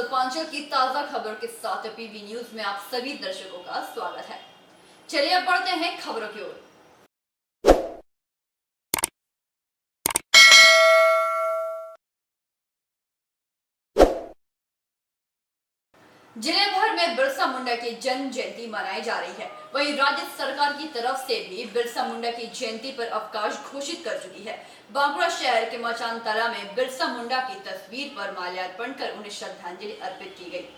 स्वल्पांचल की ताजा खबर के साथ पीवी न्यूज में आप सभी दर्शकों का स्वागत है। चलिए अब बढ़ते हैं खबरों की ओर। जिले भर में बिरसा मुंडा की जन्म जयंती मनाई जा रही है। वहीं राज्य सरकार की तरफ से भी बिरसा मुंडा की जयंती पर अवकाश घोषित कर चुकी है। बांकुड़ा शहर के मचान तला में बिरसा मुंडा की तस्वीर पर माल्यार्पण कर उन्हें श्रद्धांजलि अर्पित की गई।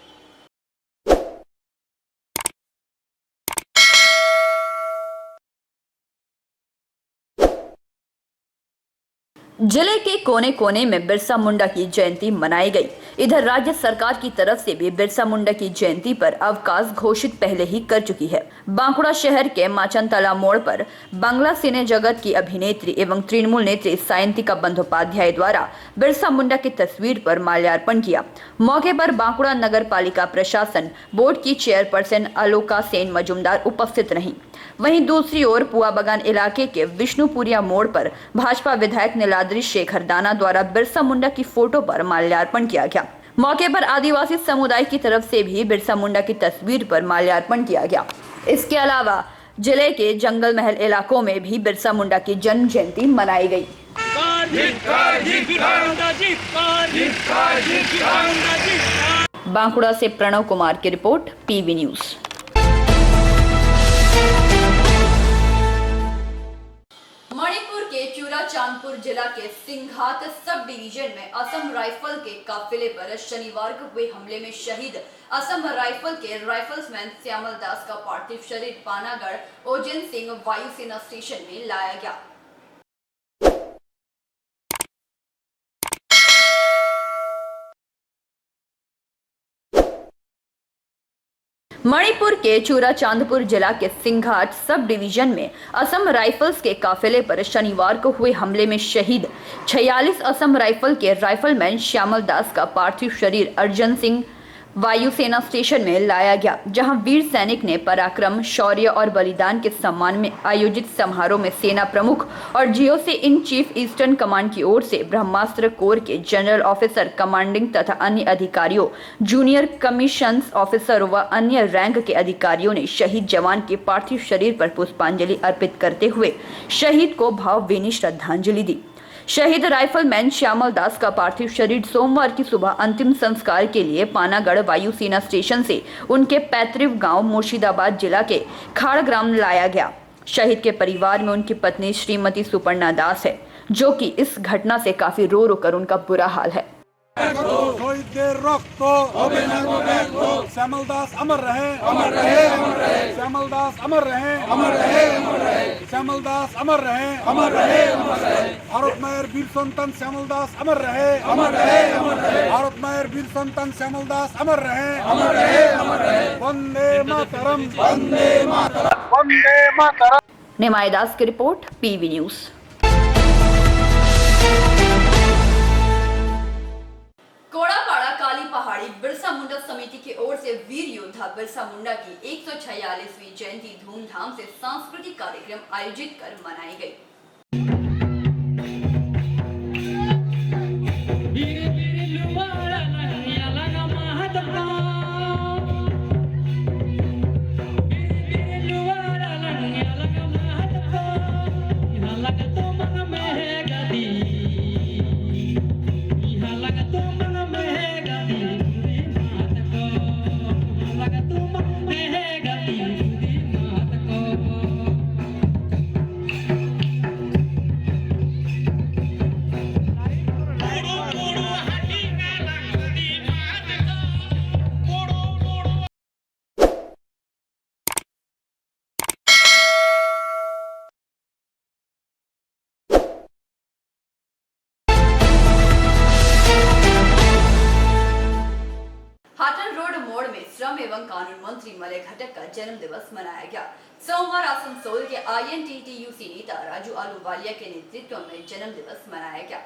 जिले के कोने कोने में बिरसा मुंडा की जयंती मनाई गई। इधर राज्य सरकार की तरफ से भी बिरसा मुंडा की जयंती पर अवकाश घोषित पहले ही कर चुकी है। बांकुड़ा शहर के माचनतला मोड़ पर बांग्ला सिने जगत की अभिनेत्री एवं तृणमूल नेत्री सायंतिका बंदोपाध्याय द्वारा बिरसा मुंडा की तस्वीर पर माल्यार्पण किया। मौके पर बांकुड़ा नगर पालिका प्रशासन बोर्ड की चेयरपर्सन आलोका सेन मजुमदार उपस्थित रहीं। वहीं दूसरी ओर पुआ बगान इलाके के विष्णुपुरिया मोड़ पर भाजपा विधायक नीलाद्री शेखर दाना द्वारा बिरसा मुंडा की फोटो पर माल्यार्पण किया गया। मौके पर आदिवासी समुदाय की तरफ से भी बिरसा मुंडा की तस्वीर पर माल्यार्पण किया गया। इसके अलावा जिले के जंगल महल इलाकों में भी बिरसा मुंडा की जन्म जयंती मनाई गई। बांकुड़ा से प्रणव कुमार की रिपोर्ट, पीवी न्यूज। मणिपुर के चूड़ाचांदपुर जिला के सिंघात सब डिवीजन में असम राइफल के काफिले पर शनिवार को हुए हमले में शहीद असम राइफल के राइफल्समैन श्यामल दास का पार्थिव शरीर पानागढ़ ओजन सिंह वायुसेना स्टेशन में लाया गया। मणिपुर के चूड़ाचांदपुर जिला के सिंघाट सब डिवीजन में असम राइफल्स के काफिले पर शनिवार को हुए हमले में शहीद 46 असम राइफल के राइफलमैन श्यामल दास का पार्थिव शरीर अर्जन सिंह वायुसेना स्टेशन में लाया गया, जहां वीर सैनिक ने पराक्रम, शौर्य और बलिदान के सम्मान में आयोजित समारोह में सेना प्रमुख और GOC in chief eastern command की ओर से ब्रह्मास्त्र कोर के जनरल ऑफिसर कमांडिंग तथा अन्य अधिकारियों, जूनियर कमीशंस ऑफिसर व अन्य रैंक के अधिकारियों ने शहीद जवान के पार्थिव शरीर पर पुष्पांजलि अर्पित करते हुए शहीद को भावभीनी श्रद्धांजलि दी। शहीद राइफलमैन श्यामल दास का पार्थिव शरीर सोमवार की सुबह अंतिम संस्कार के लिए पानागढ़ वायुसेना स्टेशन से उनके पैतृक गांव मुर्शिदाबाद जिला के खाड़ग्राम लाया गया। शहीद के परिवार में उनकी पत्नी श्रीमती सुपर्णा दास है, जो कि इस घटना से काफी रो रो कर उनका बुरा हाल है। श्यामल दास अमर रहे, अमर रहे, अमर रहे। श्यामल दास अमर रहे, अमर रहे, अमर रहे। श्यामल दास अमर रहे, अमर रहे, अमर रहे। भारत मायर वीर संतान श्यामल दास अमर रहे, अमर रहे, अमर रहे। भारत मायर वीर संतान श्यामल दास अमर रहे, अमर रहे, अमर रहे। वंदे मातरम, वंदे मातरम, वंदे मातरम। निमाय दास की रिपोर्ट, पीवी न्यूज। कोड़ापाड़ा काली पहाड़ी बिरसा मुंडा समिति की ओर से वीर योद्धा बिरसा मुंडा की 146वीं जयंती धूमधाम से सांस्कृतिक कार्यक्रम आयोजित कर मनाई गई। श्रम एवं कानून मंत्री मलय घटक का जन्म दिवस मनाया गया। सोमवार आसनसोल के INTTUC नेता राजू आलूवालिया के नेतृत्व में जन्म दिवस मनाया गया।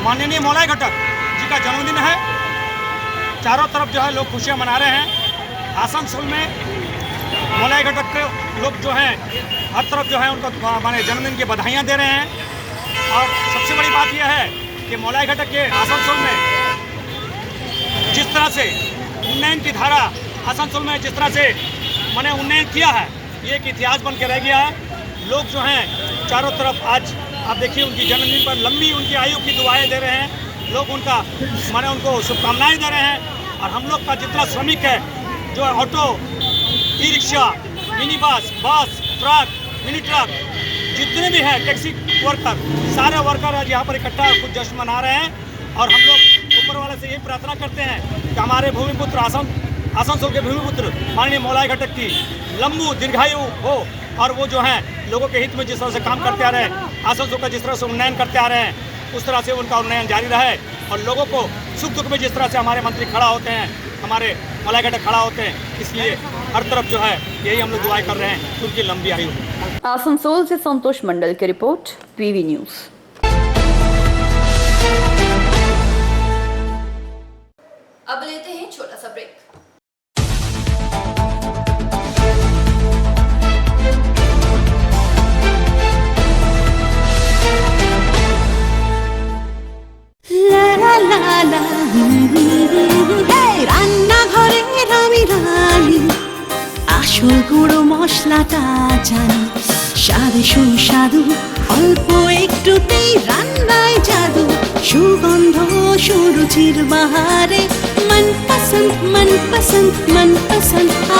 माननीय मौलाई घटक जी का जन्मदिन है। चारों तरफ जो है लोग खुशियाँ मना रहे हैं। आसनसोल में मौलाई घटक के लोग जो हैं हर तरफ जो है उनको माने जन्मदिन की बधाइयाँ दे रहे हैं। और सबसे बड़ी बात यह है कि मौलाई घटक के आसनसोल में जिस तरह से उन्नयन की धारा आसनसोल में जिस तरह से मैंने उन्नयन किया है, ये एक इतिहास बन के रह गया है। लोग जो हैं चारों तरफ आज आप देखिए उनकी जन्मदिन पर लंबी उनकी आयु की दुआएं दे रहे हैं। लोग उनका माने उनको शुभकामनाएं दे रहे हैं। और हम लोग का जितना श्रमिक है जो auto, e rickshaw, mini bus, truck, mini truck, जितने भी हैं टैक्सी वर्कर, सारे वर्कर आज यहाँ पर इकट्ठा कुछ जश्न मना रहे हैं। और हम लोग ऊपर वाले से यही प्रार्थना करते हैं कि हमारे भूमिपुत्र आसनसोल के भूमिपुत्र माननीय मौलाई घटक की लंबू दीर्घायु हो और वो जो हैं लोगों के हित में जिस तरह से काम करते आ रहे हैं, आसनसोल का जिस तरह से उन्नयन करते आ रहे हैं, उस तरह से उनका उन्नयन जारी रहे। और लोगों को सुख दुख में जिस तरह से हमारे मंत्री खड़ा होते हैं, हमारे मौलाई घटक खड़ा होते हैं, इसलिए हर तरफ जो है यही हम लोग दुआएं कर रहे हैं कि उनकी लंबी आयु। आसनसोल से संतोष मंडल की रिपोर्ट, पीवी न्यूज। अब लेते हैं छोटा सा ब्रेक। রান্নাঘরের আমি রানী, আসল গুঁড়ো মশলাটা জানি, স্বাদে সুস্বাদু অল্প একটুতেই রান্নায় জাদু, সুগন্ধ সুরুচির বাহারে মনপসন্দ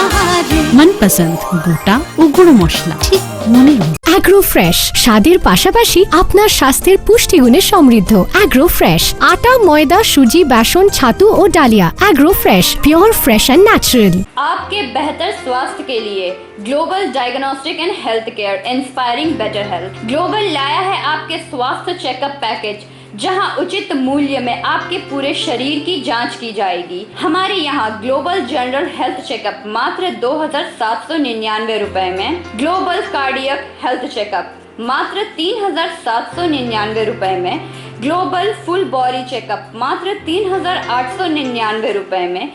আহারে। মনপসন্দ গোটা ও গুঁড়ো মশলা ঠিক মনের মতো। অ্যাগ্রো ফ্রেশ স্বাদের পাশাপাশি আপনার স্বাস্থ্যের পুষ্টিগুণে সমৃদ্ধ। অ্যাগ্রো ফ্রেশ আটা, ময়দা, সুজি, বেসন, ছাতু ও ডালিয়া। Agro Fresh pure fresh and natural. आपके बेहतर स्वास्थ्य के लिए Global Diagnostic and Health Care inspiring better health. Global लाया है आपके स्वास्थ्य चेकअप पैकेज, जहां उचित मूल्य में आपके पूरे शरीर की जांच की जाएगी। हमारे यहाँ ग्लोबल जनरल हेल्थ चेकअप मात्र 2,799 रुपए में, ग्लोबल कार्डियक हेल्थ चेकअप मात्र 3,799 रुपए में, ग्लोबल फुल बॉडी चेकअप मात्र 3,899 रुपए में,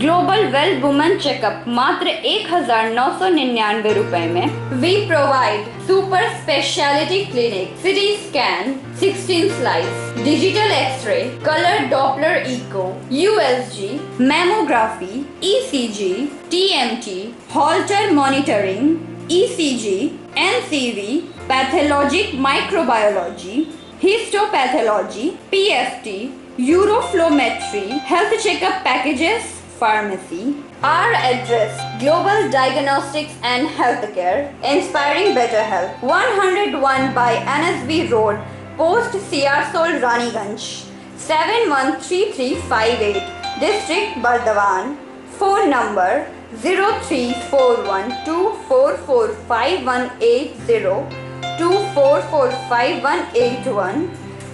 ग्लोबल वेल वुमेन चेकअप मात्र 1,999 रुपए में। We provide super speciality clinic, CT scan, 16 slice, digital X ray, colour Doppler echo, USG, mammography, ECG, TMT, Holter monitoring, ECG, NCV, pathologic microbiology, histopathology, PFT, uroflowmetry, health checkup packages, pharmacy. Our address: Global Diagnostics and Healthcare, inspiring better health. 101 by NSB Road, Post Siarsol, Raniganj, 713358, District Bardhaman. Phone number 0341244580, 24458181,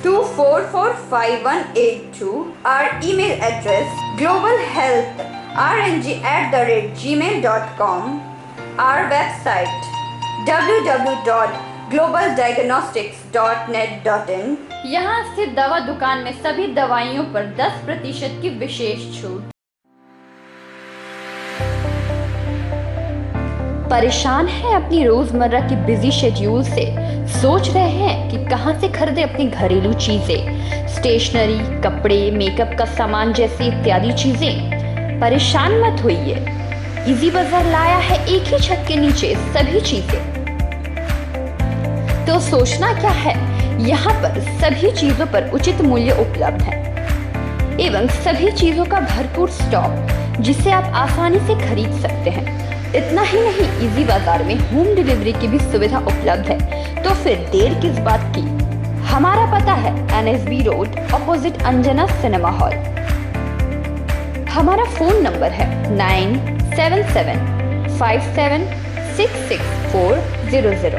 24458182. Our email address: globalhealthrng@gmail.com. Our website: www.globaldiagnostics.net.in. यहाँ स्थित दवा दुकान में सभी दवाइयों पर 10% की विशेष छूट। परेशान है अपनी रोजमर्रा की बिजी शेड्यूल से? सोच रहे हैं कि कहां से खरीदे अपनी घरेलू चीजें, स्टेशनरी, कपड़े, मेकअप का सामान जैसी इत्यादि चीजें? परेशान मत होइए, इजी बाजार लाया है एक ही छत के नीचे सभी चीजें। तो सोचना क्या है, यहाँ पर सभी चीजों पर उचित मूल्य उपलब्ध है एवं सभी चीजों का भरपूर स्टॉक, जिसे आप आसानी से खरीद सकते हैं। इतना ही नहीं, इजी बाजार में होम डिलीवरी की भी सुविधा उपलब्ध है। तो फिर देर किस बात की? हमारा पता है NSB road, opposite Anjana cinema hall. हमारा फोन नंबर है 9775766400।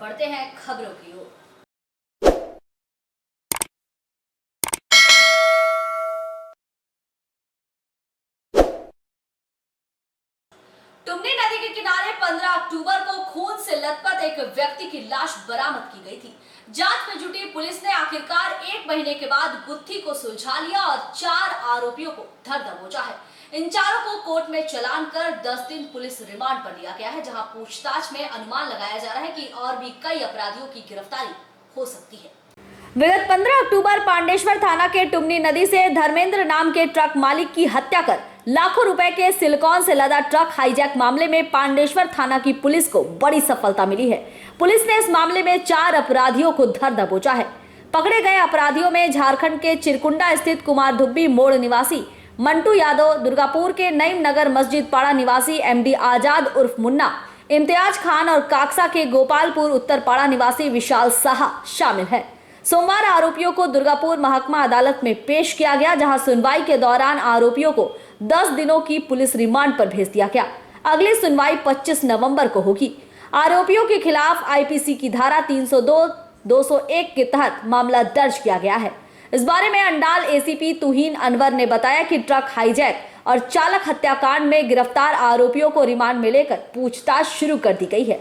बढ़ते हैं खबरों की ओर। टुमनी नदी के किनारे 15 अक्टूबर को खून से लथपथ एक व्यक्ति की लाश बरामद की गई थी। जांच में जुटी पुलिस ने आखिरकार 1 महीने के बाद गुत्थी को सुलझा लिया और 4 आरोपियों को धर दबोचा है। इन चारों को कोर्ट में चालान कर 10 दिन पुलिस रिमांड पर लिया गया है, जहां पूछताछ में अनुमान लगाया जा रहा है कि और भी कई अपराधियों की गिरफ्तारी हो सकती है। विगत 15 अक्टूबर पांडेश्वर थाना के टुमनी नदी से धर्मेंद्र नाम के ट्रक मालिक की हत्या कर लाखों रुपए के सिलिकॉन से लदा ट्रक हाईजैक मामले में पांडेश्वर थाना की पुलिस को बड़ी सफलता मिली है। पुलिस ने इस मामले में 4 अपराधियों को धर दबोचा है। पकड़े गए अपराधियों में झारखंड के चिरकुंडा स्थित कुमार धुब्बी मोड़ निवासी मंटू यादव, दुर्गापुर के नईम नगर मस्जिद पाड़ा निवासी एमडी आजाद उर्फ मुन्ना, इम्तियाज खान और काकसा के गोपालपुर उत्तर पाड़ा निवासी विशाल साहा शामिल है। सोमवार आरोपियों को दुर्गापुर महकमा अदालत में पेश किया गया, जहां सुनवाई के दौरान आरोपियों को 10 दिनों की पुलिस रिमांड पर भेज दिया गया। अगली सुनवाई 25 नवंबर को होगी। आरोपियों के खिलाफ आईपीसी की धारा 302, 201 के तहत मामला दर्ज किया गया है। इस बारे में अंडाल एसीपी तुहीन अनवर ने बताया कि ट्रक हाईजैक और चालक हत्याकांड में गिरफ्तार आरोपियों को रिमांड में लेकर पूछताछ शुरू कर दी गई है।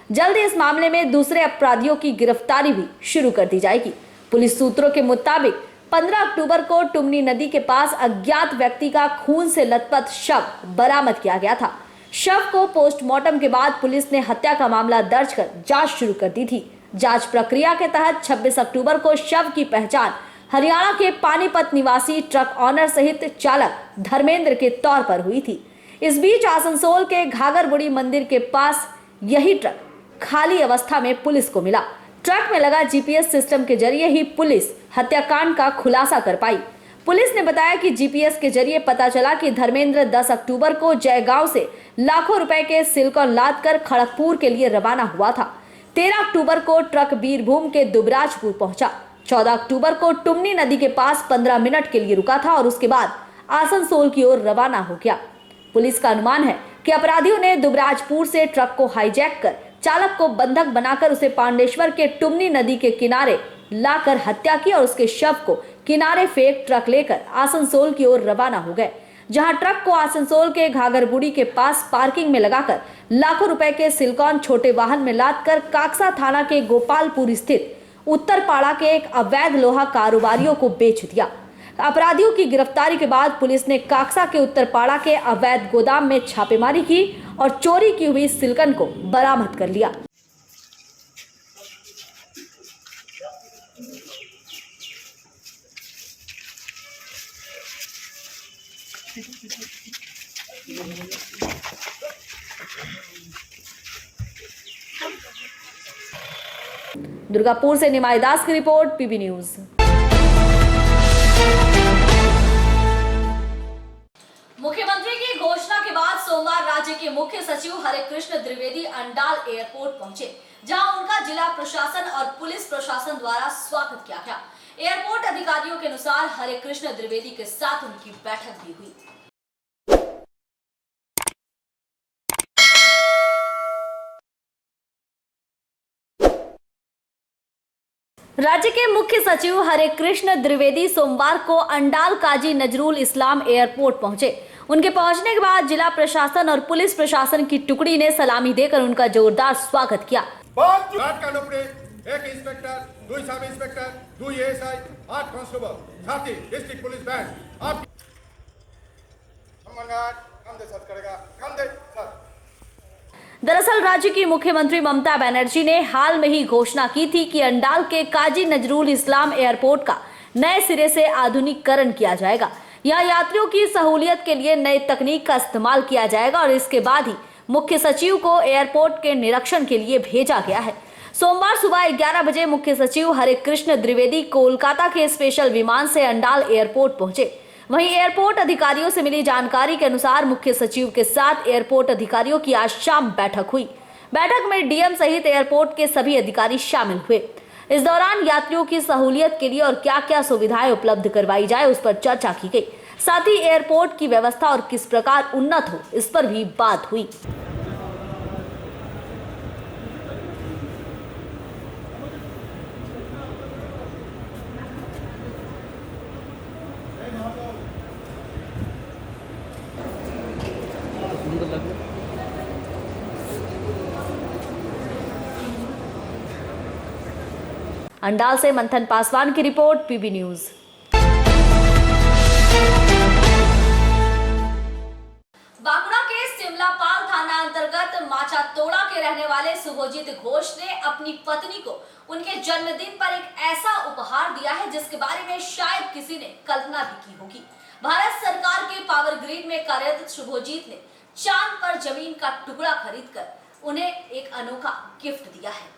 जल्द ही इस मामले में दूसरे अपराधियों की गिरफ्तारी भी शुरू कर दी जाएगी। पुलिस सूत्रों के मुताबिक 15 अक्टूबर को टुमनी नदी के पास अज्ञात व्यक्ति का खून से लथपथ शव बरामद किया गया था। शव को पोस्टमार्टम के बाद पुलिस ने हत्या का मामला दर्ज कर जांच शुरू कर दी थी। जांच प्रक्रिया के तहत 26 अक्टूबर को शव की पहचान हरियाणा के पानीपत निवासी ट्रक ऑनर सहित चालक धर्मेंद्र के तौर पर हुई थी। इस बीच आसनसोल के घाघरबुड़ी मंदिर के पास यही ट्रक खाली अवस्था में पुलिस को मिला। ट्रक में लगा जीपीएस सिस्टम के जरिए ही पुलिस हत्याकांड का खुलासा कर पाई। पुलिस ने बताया कि जीपीएस के जरिए पता चला कि धर्मेंद्र 10 अक्टूबर को जयगांव से लाखों रुपए के सिलिकॉन लाद कर खड़गपुर के लिए रवाना हुआ था। 13 अक्टूबर को ट्रक बीरभूम के दुबराजपुर पहुंचा। 14 अक्टूबर को टुमनी नदी के पास 15 मिनट के लिए रुका था और उसके बाद आसनसोल की ओर रवाना हो गया। पुलिस का अनुमान है कि अपराधियों ने दुबराजपुर से ट्रक को हाईजैक कर चालक को बंधक बनाकर उसे पांडेश्वर के टुमनी नदी के किनारे लाकर हत्या की और उसके शव को किनारे फेंक ट्रक लेकर आसनसोल की ओर रवाना हो गए, जहां ट्रक को आसनसोल के घाघरबुड़ी के पास पार्किंग में लगाकर लाखों रुपए के सिलिकॉन छोटे वाहन में लादकर काकसा थाना के गोपालपुर स्थित उत्तर पाड़ा के एक अवैध लोहा कारोबारियों को बेच दिया। अपराधियों की गिरफ्तारी के बाद पुलिस ने काकसा के उत्तर पाड़ा के अवैध गोदाम में छापेमारी की और चोरी की हुई सिलिकॉन को बरामद कर लिया। दुर्गापुर से निमाई दास की रिपोर्ट, पीबी न्यूज। मुख्यमंत्री की घोषणा के बाद सोमवार राज्य के मुख्य सचिव हरे कृष्ण द्विवेदी अंडाल एयरपोर्ट पहुंचे, जहां उनका जिला प्रशासन और पुलिस प्रशासन द्वारा स्वागत किया गया। एयरपोर्ट अधिकारियों के अनुसार हरे कृष्ण द्विवेदी के साथ उनकी बैठक भी हुई। राज्य के मुख्य सचिव हरे कृष्ण द्विवेदी सोमवार को अंडाल काजी नजरुल इस्लाम एयरपोर्ट पहुंचे। उनके पहुंचने के बाद जिला प्रशासन और पुलिस प्रशासन की टुकड़ी ने सलामी देकर उनका जोरदार स्वागत किया। 1 inspector, 2 sub inspector, 2 ASI, 8 constable, 7 district police band आप हम दे सर करेगा काम दे सर। दरअसल राज्य की मुख्यमंत्री ममता बनर्जी ने हाल में ही घोषणा की थी कि अंडाल के काजी नजरुल इस्लाम एयरपोर्ट का नए सिरे से आधुनिकीकरण किया जाएगा। यहाँ यात्रियों की सहूलियत के लिए नई तकनीक का इस्तेमाल किया जाएगा और इसके बाद ही मुख्य सचिव को एयरपोर्ट के निरीक्षण के लिए भेजा गया है। सोमवार सुबह 11 बजे मुख्य सचिव हरे कृष्ण द्विवेदी कोलकाता के स्पेशल विमान से अंडाल एयरपोर्ट पहुंचे। वहीं एयरपोर्ट अधिकारियों से मिली जानकारी के अनुसार मुख्य सचिव के साथ एयरपोर्ट अधिकारियों की आज शाम बैठक हुई। बैठक में डीएम सहित एयरपोर्ट के सभी अधिकारी शामिल हुए। इस दौरान यात्रियों की सहूलियत के लिए और क्या क्या सुविधाएं उपलब्ध करवाई जाए उस पर चर्चा की गई। साथ ही एयरपोर्ट की व्यवस्था और किस प्रकार उन्नत हो इस पर भी बात हुई। अंडाल से मंथन पासवान की रिपोर्ट, पीबी न्यूज। बांकुड़ा के सिमलापाल थाना अंतर्गत माचातोड़ा के रहने वाले शुभजीत घोष ने अपनी पत्नी को उनके जन्मदिन पर एक ऐसा उपहार दिया है जिसके बारे में शायद किसी ने कल्पना भी की होगी। भारत सरकार के पावर ग्रिड में कार्यरत शुभजीत ने चांद पर जमीन का टुकड़ा खरीदकर उन्हें एक अनोखा गिफ्ट दिया है।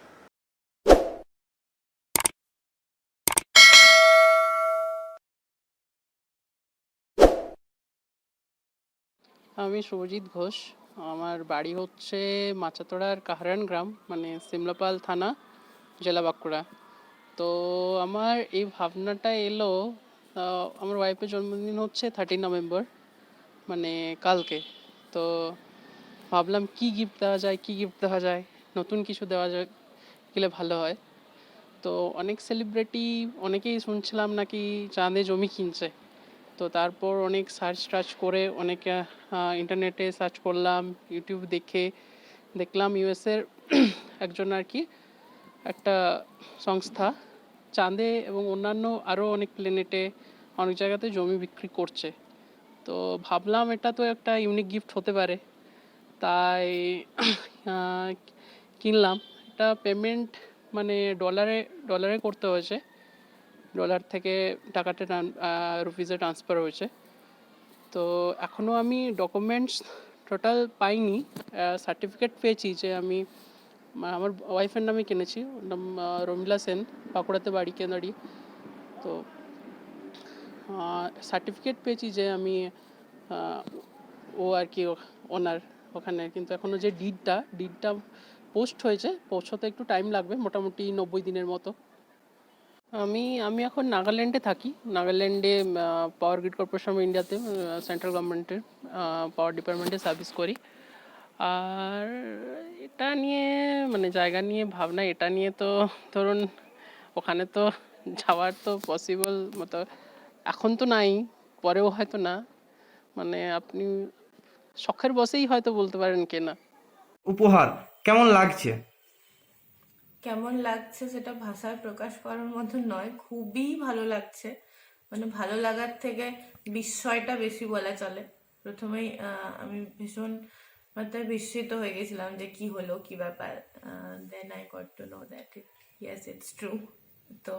আমি শুভজিৎ ঘোষ। আমার বাড়ি হচ্ছে মাচাতোড়ার কাহারান গ্রাম, মানে সিমলাপাল থানা, জেলা বাঁকুড়া। তো আমার এই ভাবনাটা এলো, আমার ওয়াইফের জন্মদিন হচ্ছে 30 নভেম্বর, মানে কালকে। তো ভাবলাম কি গিফট দেওয়া যায়, নতুন কিছু দেওয়া যায় গেলে ভালো হয়। তো অনেক সেলিব্রিটি, অনেকেই শুনছিলাম নাকি চাঁদে জমি কিনছে। তো তারপর অনেক সার্চ করে অনেক ইন্টারনেটে সার্চ করলাম, ইউটিউব দেখলাম ইউএসের একজন আর কি একটা সংস্থা চাঁদে এবং অন্যান্য আরও অনেক প্ল্যানেটে অনেক জায়গাতে জমি বিক্রি করছে। তো ভাবলাম এটা তো একটা ইউনিক গিফট হতে পারে, তাই কিনলাম। এটা পেমেন্ট মানে ডলারে করতে হয়েছে, ডলার থেকে টাকাটা রুপিসে ট্রান্সফার হয়েছে। তো এখনও আমি ডকুমেন্টস টোটাল পাইনি, সার্টিফিকেট পেয়েছি যে আমি আমার ওয়াইফের নামে কিনেছি, ওর নাম রমিলা সেন, বাঁকুড়াতে বাড়ি কেন্দ্রি। তো সার্টিফিকেট পেয়েছি যে আমি ও আর কি ওনার ওখানে, কিন্তু এখনও যে ডিডটা পোস্ট হয়েছে, পৌঁছতে একটু টাইম লাগবে, মোটামুটি 90 দিনের মতো। আমি এখন নাগাল্যান্ডে থাকি। নাগাল্যান্ডে পাওয়ার গ্রিড কর্পোরেশন অফ ইন্ডিয়াতে সেন্ট্রাল গভর্নমেন্টের পাওয়ার ডিপার্টমেন্টে সার্ভিস করি। আর এটা নিয়ে মানে জায়গা নিয়ে ভাবনা, এটা নিয়ে তো ধরুন ওখানে তো যাওয়ার তো পসিবল মতো এখন তো নাই, পরেও হয়তো না, মানে আপনি শখের বসেই হয়তো বলতে পারেন কেনা। উপহার কেমন লাগছে? কেমন লাগছে সেটা ভাষায় প্রকাশ করার মতো নয়, খুবই ভালো লাগছে। মানে ভালো লাগার থেকে বিস্ময়টা বেশি বলা চলে। প্রথমেই আমি ভীষণ মাত্রায় বিস্মিত হয়ে গেছিলাম যে কি হলো, কি ব্যাপার। Then I got to know that yes it's true. তো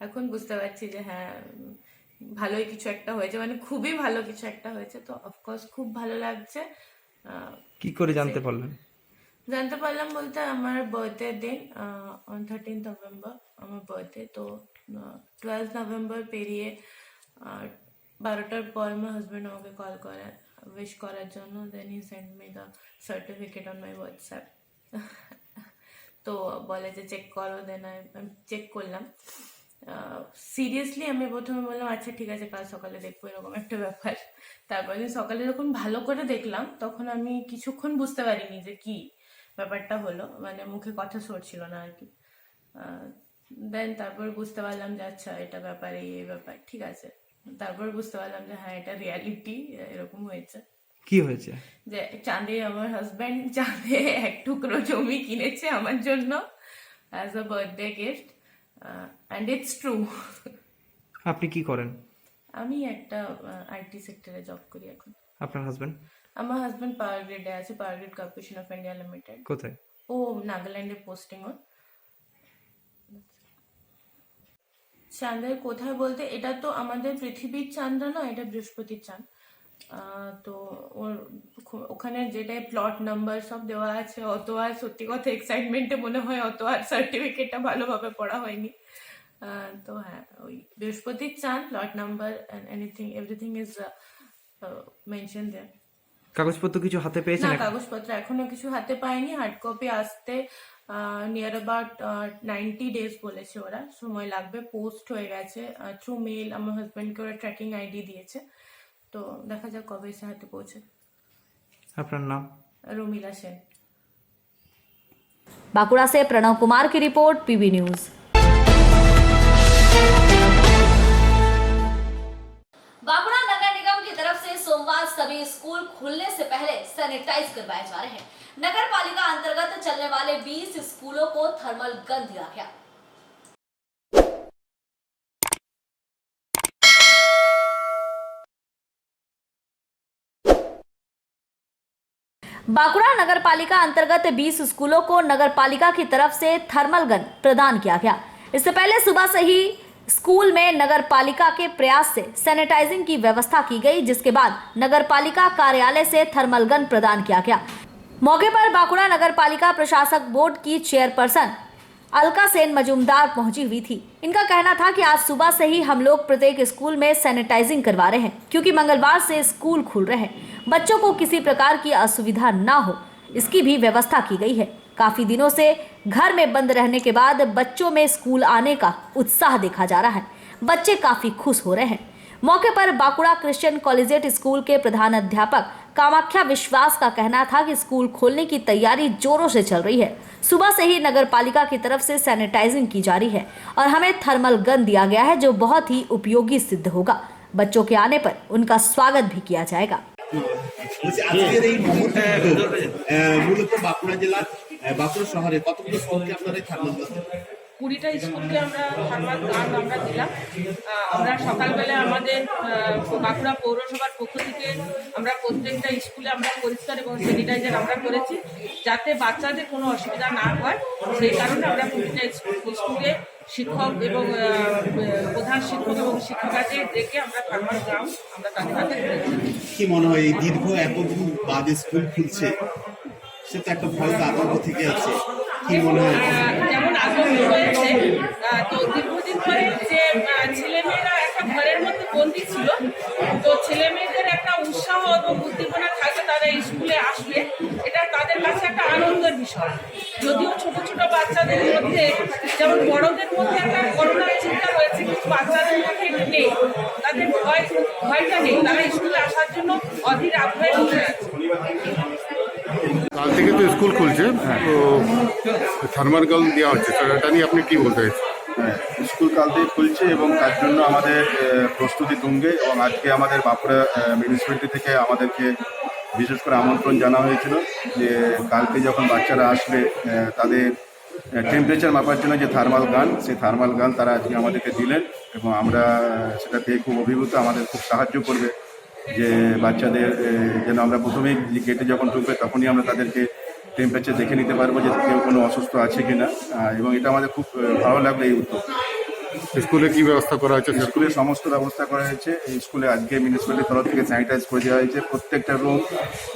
এখন বুঝতে পারছি যে হ্যাঁ, ভালোই কিছু একটা হয়েছে, মানে খুবই ভালো কিছু একটা হয়েছে। তো অফকোর্স খুব ভালো লাগছে। কি করে জানতে পারলেন? জানতে পারলাম বলতে আমার বার্থডে দিন অন 13 নভেম্বর আমার বার্থডে। তো 12 নভেম্বর পেরিয়ে 12টার পর আমার হাজব্যান্ড আমাকে কল করে উইশ করার জন্য। Then he send me the certificate on my WhatsApp. তো বলে যে চেক করো। দেন আমি চেক করলাম। সিরিয়াসলি আমি প্রথমে বললাম আচ্ছা ঠিক আছে কাল সকালে দেখবো, এরকম একটা ব্যাপার। তারপর সকালে যখন ভালো করে দেখলাম তখন আমি কিছুক্ষণ বুঝতে পারিনি যে কি ব্যাপারটা হলো, মানে মুখে কথা সরছিল না আর কি। দেন তারপর বুঝতে পারলাম যে আচ্ছা এটা ব্যাপার, এই ব্যাপার, ঠিক আছে। তারপর বুঝতে পারলাম যে হ্যাঁ এটা রিয়ালিটি, এরকম হয়েছে। কি হয়েছে? যে চাঁদে আমার হাজব্যান্ড চাঁদে এক টুকরো জমি কিনেছে আমার জন্য as a birthday gift, and it's true. আপনি কি করেন? আমি একটা আইটি সেক্টরে জব করি এখন। আপনার হাজবেন্ড? আমার হাজব্যান্ড পাওয়ার গ্রিডে আছে, Power Grid Corporation of India Limited. কোথায়? ও নাগাল্যান্ডে পোস্টিং ওর। চাঁদের কোথায় বলতে এটা তো আমাদের পৃথিবীর চাঁদ না, এটা বৃহস্পতির চাঁদ। তো ওর ওখানে যেটাই প্লট নাম্বার সব দেওয়া আছে, অত আর সত্যি কথা এক্সাইটমেন্টে মনে হয় অত আর সার্টিফিকেটটা ভালোভাবে পড়া হয়নি। তো হ্যাঁ ওই বৃহস্পতির চাঁদ, plot number everything is mention দেয়ার। কাগজপত্র কিছু হাতে পেয়েছেন? না, কাগজপত্র এখনো কিছু হাতে পাইনি। হার্ড কপি আসতে নিয়ার অ্যাবাউট 90 ডেজ বলেছে ওরা, সময় লাগবে। পোস্ট হয়ে গেছে থ্রু মেল, আমার হাজব্যান্ডকে ওরা ট্র্যাকিং আইডি দিয়েছে। তো দেখা যাক কবে এসে হাতে পৌঁছে। আপনার নাম? রমিলা সেন। बांकुड़ा से प्रणव कुमार की रिपोर्ट, पीबी न्यूज। बांकुड़ा नगर निगम की तरफ से सोमवार सभी स्कूल खुलने से पहले सैनिटाइज करवाए जा रहे हैं। नगर पालिका अंतर्गत चलने वाले 20 स्कूलों को थर्मल गन दिया गया। बांकुड़ा नगर पालिका अंतर्गत 20 स्कूलों को नगर पालिका की तरफ से थर्मल गन प्रदान किया गया। इससे पहले सुबह से ही स्कूल में नगर पालिका के प्रयास से सैनिटाइजिंग की व्यवस्था की गई, जिसके बाद नगर पालिका कार्यालय से थर्मल गन प्रदान किया गया। मौके पर बांकुड़ा नगर पालिका प्रशासक बोर्ड की चेयरपर्सन अलका सेन मजूमदार पहुंची हुई थी। इनका कहना था कि आज सुबह से ही हम लोग प्रत्येक स्कूल में सैनिटाइजिंग करवा रहे हैं, क्योंकि मंगलवार से स्कूल खुल रहे हैं। बच्चों को किसी प्रकार की असुविधा ना हो, इसकी भी व्यवस्था की गई है। काफी दिनों से घर में बंद रहने के बाद बच्चों में स्कूल आने का उत्साह देखा जा रहा है। बच्चे काफी खुश हो रहे हैं। मौके पर बांकुड़ा क्रिश्चियन कॉलेजिएट स्कूल के प्रधान अध्यापक कामाख्या विश्वास का कहना था कि स्कूल खोलने की तैयारी जोरों से चल रही है। सुबह से ही नगर पालिका की तरफ से सैनिटाइजिंग की जा रही है और हमें थर्मल गन दिया गया है, जो बहुत ही उपयोगी सिद्ध होगा। बच्चों के आने पर उनका स्वागत भी किया जाएगा। আজকের এই মহৎ মূলত বাঁকুড়া জেলার বাঁকুড়া শহরে কতগুলো স্কুলকে আপনারা থার্মাল গান? 20টা স্কুলকে আমরা থার্মাল গান আমরা দিলাম। আমরা সকালবেলা আমাদের বাঁকুড়া পৌরসভার পক্ষ থেকে আমরা প্রত্যেকটা স্কুলে আমরা পরিষ্কার এবং স্যানিটাইজার আমরা করেছি, যাতে বাচ্চাদের কোনো অসুবিধা না হয়। সেই কারণে আমরা প্রতিটা স্কুলে শিক্ষক এবং প্রধান শিক্ষক এবং শিক্ষিকাদের ডেকে আমরা থার্মাল গান আমরা তাদের হাতে দিয়েছি। কি মনে হয় এই দীর্ঘ এতদিন বাদে স্কুল খুলছে, সেটা একটা ভয় আতঙ্ক থেকে আছে, কি মনে হয়? যেমন আতঙ্ক হয়েছে, তো দীর্ঘদিন ধরে যে ছেলেমেয়েরা একটা ঘরের মধ্যে বন্দী ছিল, তো ছেলেমেয়েদের একটা উৎসাহ এবং উদ্দীপনা থাকে তারা স্কুলে আসবে, এটা তাদের কাছে একটা আনন্দের বিষয়। যদিও ছোট ছোট বাচ্চাদের মধ্যে যেমন বড়দের মধ্যে একটা করোনার চিন্তা রয়েছে, কিন্তু বাচ্চাদের মধ্যে এটা নেই, তাদের ভয়টা নেই, তারা স্কুলে আসার জন্য অধীর আগ্রহে বসে আছে। কাল থেকে তো স্কুল খুলছে, তো থার্মাল গান দেওয়া হচ্ছে, এটা নিয়ে আপনি কি বলতে চাইছেন? স্কুল কাল থেকে খুলছে এবং তার জন্য আমাদের প্রস্তুতি তুঙ্গে, এবং আজকে আমাদের বাঁকুড়া মিউনিসিপ্যালিটি থেকে আমাদেরকে বিশেষ করে আমন্ত্রণ জানা হয়েছিল যে কালকে যখন বাচ্চারা আসবে তাদের টেম্পারেচার মাপার জন্য যে থার্মাল গান, সেই থার্মাল গান তারা আজকে আমাদেরকে দিলেন এবং আমরা সেটা পেয়ে খুব অভিভূত। আমাদের খুব সাহায্য করবে যে বাচ্চাদের যেন আমরা প্রথমেই গেটে যখন ঢুকবে তখনই আমরা তাদেরকে টেম্পারেচার দেখে নিতে পারবো যে কেউ কোনো অসুস্থ আছে কিনা, এবং এটা আমাদের খুব ভালো লাগলো এই উদ্যোগ। স্কুলে কি ব্যবস্থা করা হয়েছে? স্কুলে সমস্ত ব্যবস্থা করা হয়েছে। এই স্কুলে আজকে মিউনিসিপ্যালিটির তরফ থেকে স্যানিটাইজ করে দেওয়া হয়েছে, প্রত্যেকটা রুম,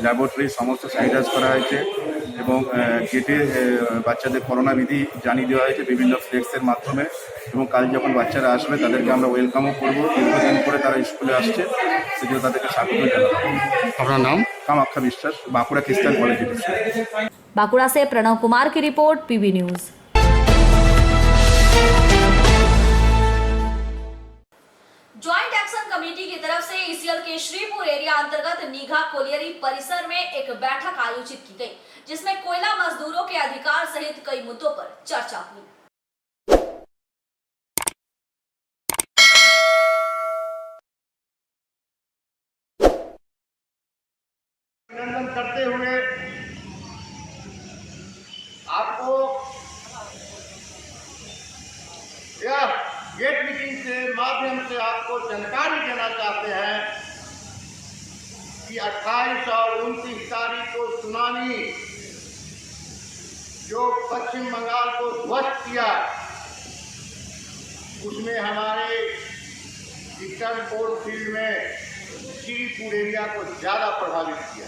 ল্যাবরেটরি সমস্ত স্যানিটাইজ করা হয়েছে এবং গেটে বাচ্চাদের করোনা বিধি জানিয়ে দেওয়া হয়েছে বিভিন্ন ফ্লেক্সের মাধ্যমে, এবং কাল যখন বাচ্চারা আসবে তাদেরকে আমরা ওয়েলকামও করবো। দীর্ঘদিন করে তারা স্কুলে আসছে, সেজন্য তাদেরকে স্বাগত জানাবো। আপনার নাম? কামাখ্যা বিশ্বাস, বাঁকুড়া খ্রিস্টান কলেজ। बांकुड़ा से प्रणव कुमार की रिपोर्ट, PB news. Joint action committee की तरफ से ईसीएल के श्रीपुर एरिया अंतर्गत नीघा कोलियरी परिसर में एक बैठक आयोजित की गई, जिसमें कोयला मजदूरों के अधिकार सहित कई मुद्दों पर चर्चा हुई। अभिनंदन करते हुए आपको यह गेट मीटिंग के माध्यम से आपको जानकारी देना चाहते हैं कि 28 और 29 तारीख को सुनामी जो पश्चिम बंगाल को ध्वस्त किया, उसमें हमारे ईस्टर्न कोल फील्ड में श्रीपुर एरिया को ज़्यादा प्रभावित किया।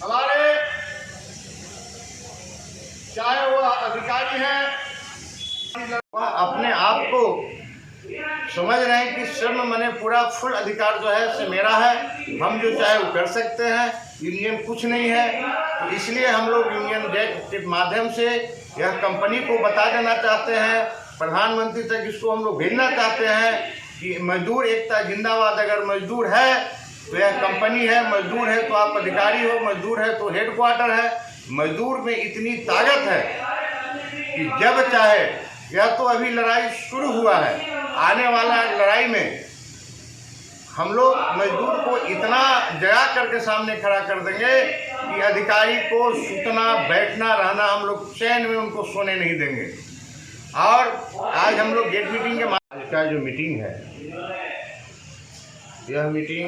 हमारे चाहे वो अधिकारी हैं, अपने आप को समझ रहे हैं कि श्रम मैंने पूरा फुल अधिकार जो है से मेरा है, हम जो चाहे वो कर सकते हैं, यूनियन कुछ नहीं है। तो इसलिए हम लोग यूनियन जैक के माध्यम से यह कंपनी को बता देना चाहते हैं, प्रधानमंत्री तक इसको हम लोग भेजना चाहते हैं कि मजदूर एकता जिंदाबाद। अगर मजदूर है तो यह कंपनी है, मजदूर है तो आप अधिकारी हो, मजदूर है तो हेडक्वार्टर है। मजदूर में इतनी ताकत है कि जब चाहे, यह तो अभी लड़ाई शुरू हुआ है, आने वाला लड़ाई में हम लोग मजदूर को इतना जगा करके सामने खड़ा कर देंगे कि अधिकारी को सुतना बैठना रहना हम लोग चैन में उनको सोने नहीं देंगे। और आज हम लोग गेट मीटिंग के आज का जो मीटिंग है, यह मीटिंग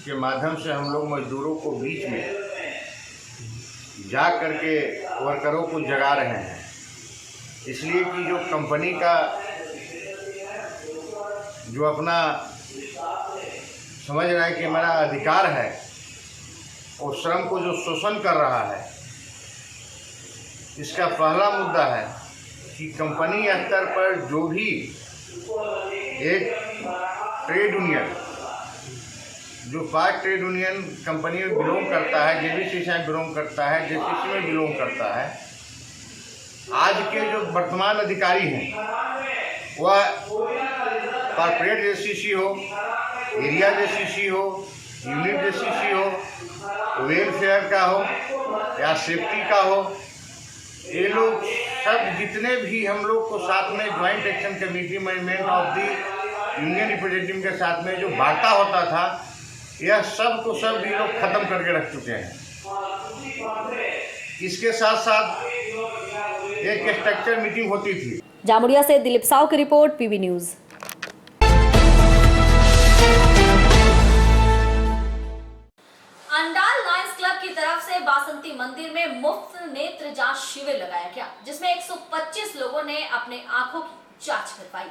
के माध्यम से हम लोग मजदूरों को बीच में जा करके वर्करों को जगा रहे हैं, इसलिए कि जो कंपनी का जो अपना समझ रहा है कि हमारा अधिकार है, वो श्रम को जो शोषण कर रहा है, इसका पहला मुद्दा है कि कंपनी स्तर पर जो भी एक ट्रेड यूनियन, जो 5 ट्रेड यूनियन कंपनी में बिलोंग करता है, जेबीसी में बिलोंग करता है, जेसीसी में बिलोंग करता है, आज के जो वर्तमान अधिकारी हैं वह कॉर्पोरेट जेसीसी हो, एरिया जेसीसी हो, यूनिट जेसीसी हो, वेलफेयर का हो या सेफ्टी का हो, ये लोग सब जितने भी हम लोग को साथ में joint action committee management of the union representative के साथ में जो वार्ता होता था, यह सब को सब ये लोग खत्म करके रख चुके हैं। इसके साथ साथ एक स्ट्रक्चर मीटिंग होती थी। जामुड़िया से दिलीप साव की रिपोर्ट, PB news. Andal lions club की तरफ से बासंती मंदिर में मुफ्त नेत्र जांच शिविर लगाया गया, जिसमें 125 लोगों ने अपने आंखों की जांच करवाई।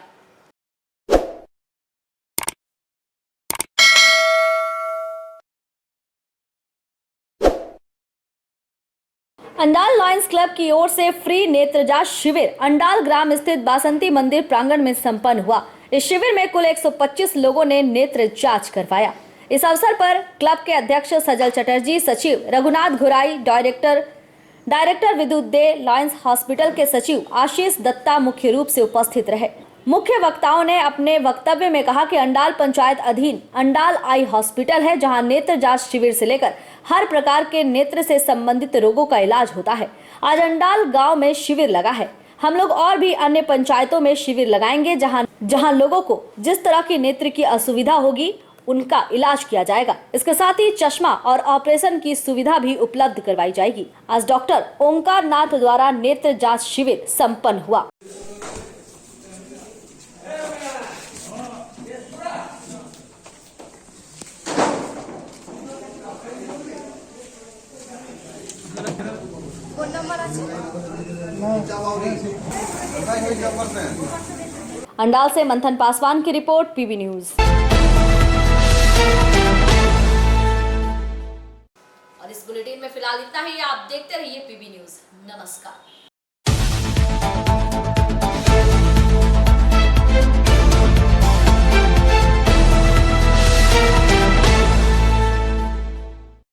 अंडाल लायंस क्लब की ओर से फ्री नेत्र जांच शिविर अंडाल ग्राम स्थित बासंती मंदिर प्रांगण में संपन्न हुआ। इस शिविर में कुल 125 लोगों ने नेत्र जांच करवाया। इस अवसर पर क्लब के अध्यक्ष सजल चटर्जी, सचिव रघुनाथ घुराई, डायरेक्टर विद्युत दे, लायंस हॉस्पिटल के सचिव आशीष दत्ता मुख्य रूप से उपस्थित रहे। मुख्य वक्ताओं ने अपने वक्तव्य में कहा कि अंडाल पंचायत अधीन अंडाल आई हॉस्पिटल है, जहां नेत्र जांच शिविर से लेकर हर प्रकार के नेत्र से संबंधित रोगों का इलाज होता है। आज अंडाल गांव में शिविर लगा है। हम लोग और भी अन्य पंचायतों में शिविर लगाएंगे, जहां लोगों को जिस तरह की नेत्र की असुविधा होगी उनका इलाज किया जाएगा। इसके साथ ही चश्मा और ऑपरेशन की सुविधा भी उपलब्ध करवाई जाएगी। आज डॉक्टर ओंकार नाथ द्वारा नेत्र जांच शिविर संपन्न हुआ। अंडाल से मंथन पासवान की रिपोर्ट, पीबी न्यूज। और इस बुलेटिन में फिलहाल इतना ही। आप देखते रहिए पीबी न्यूज। नमस्कार।